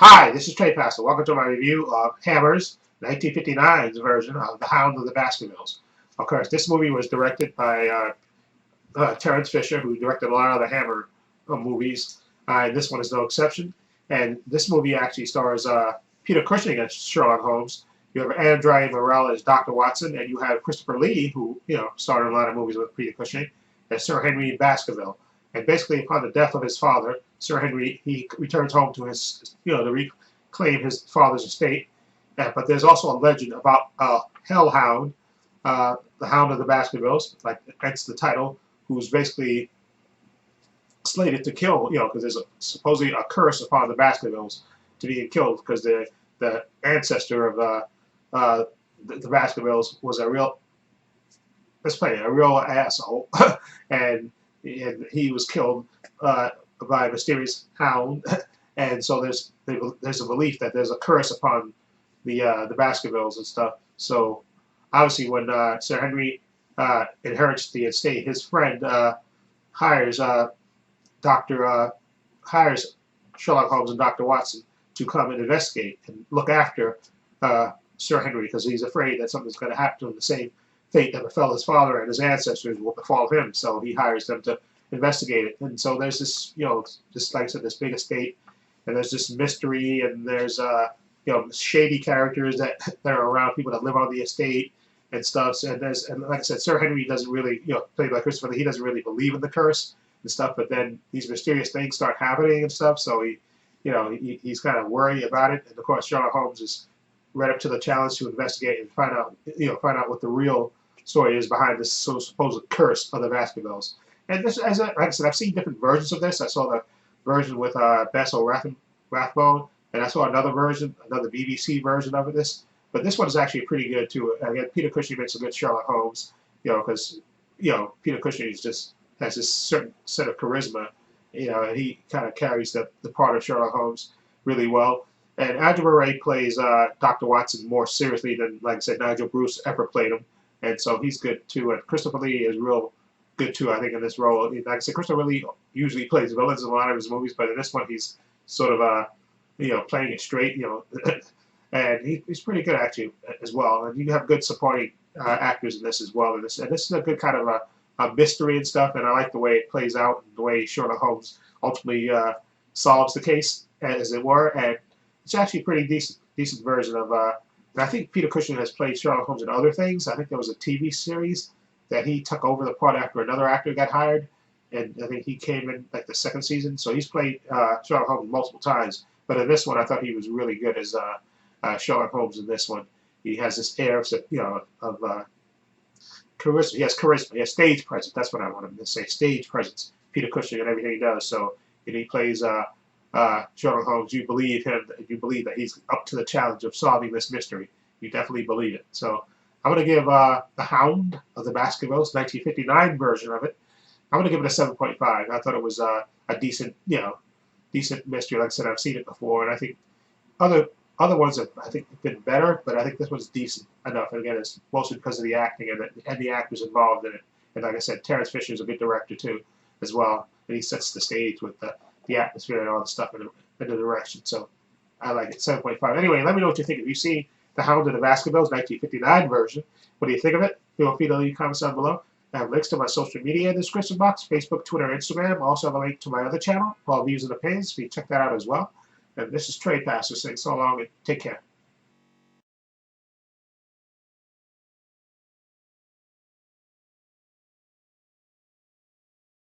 Hi, this is Trey Pastor. Welcome to my review of Hammer's 1959's version of The Hound of the Baskervilles. Of course, this movie was directed by Terrence Fisher, who directed a lot of the Hammer movies. This one is no exception. And this movie actually stars Peter Cushing as Sherlock Holmes. You have Andre Morell as Dr. Watson, and you have Christopher Lee, who starred in a lot of movies with Peter Cushing, as Sir Henry Baskerville. And basically, upon the death of his father, Sir Henry, he returns home to his, to reclaim his father's estate. But there's also a legend about a hellhound, the Hound of the Baskervilles, like that's the title, who's basically slated to kill, because there's supposedly a curse upon the Baskervilles to be killed because the ancestor of the Baskervilles was a real, let's play it, a real asshole, and he was killed by a mysterious hound, and so there's a belief that there's a curse upon the Baskervilles and stuff. So obviously, when Sir Henry inherits the estate, his friend hires hires Sherlock Holmes and Dr. Watson to come and investigate and look after Sir Henry because he's afraid that something's going to happen to him, the same fate that befell his father and his ancestors will befall him. So he hires them to investigate it. And so there's this, just like I said, this big estate, and there's this mystery, and there's shady characters that are around, people that live on the estate and stuff. So, and like I said, Sir Henry doesn't really, played by Christopher Lee, he doesn't really believe in the curse and stuff. But then these mysterious things start happening and stuff. So he's kind of worried about it. And of course, Sherlock Holmes is right up to the challenge to investigate and find out what the real story is behind this supposed curse of the Baskervilles. And this, like I said, I've seen different versions of this. I saw the version with Basil Rathbone, and I saw another version, another BBC version of this. But this one is actually pretty good too. Again, Peter Cushing makes a good Sherlock Holmes, because Peter Cushing has this certain set of charisma, and he kind of carries the part of Sherlock Holmes really well. And Andre Morell plays Dr. Watson more seriously than, like I said, Nigel Bruce ever played him, and so he's good too. And Christopher Lee is real good too, I think, in this role. Like I said, Christopher Lee usually plays villains in a lot of his movies, but in this one he's sort of playing it straight, and he's pretty good actually as well. And you have good supporting actors in this as well. And this is a good kind of a mystery and stuff, and I like the way it plays out and the way Sherlock Holmes ultimately solves the case, as it were. And it's actually a pretty decent version of. And I think Peter Cushing has played Sherlock Holmes in other things. I think there was a TV series that he took over the part after another actor got hired, and I think he came in like the second season. So he's played Sherlock Holmes multiple times. But in this one, I thought he was really good as Sherlock Holmes in this one. He has this air of charisma. He has charisma. He has stage presence. That's what I wanted to say. Stage presence. Peter Cushing and everything he does. So he plays Sherlock Holmes. You believe him. You believe that he's up to the challenge of solving this mystery. You definitely believe it. So I'm going to give The Hound of the Baskervilles, 1959 version of it. I'm going to give it a 7.5. I thought it was a decent, decent mystery. Like I said, I've seen it before, and I think other ones have, I think, been better, but I think this one's decent enough. And again, it's mostly because of the acting and the actors involved in it. And like I said, Terrence Fisher is a good director too, as well, and he sets the stage with the atmosphere and all the stuff in the direction. So I like it. 7.5. Anyway, let me know what you think. If you see The Hound of the Baskervilles, 1959 version, what do you think of it? Feel free to leave comments down below. I have links to my social media in the description box, Facebook, Twitter, Instagram. I also have a link to my other channel, Paul Views and Opinions. So you check that out as well. And this is Trey Pastor saying so long and take care.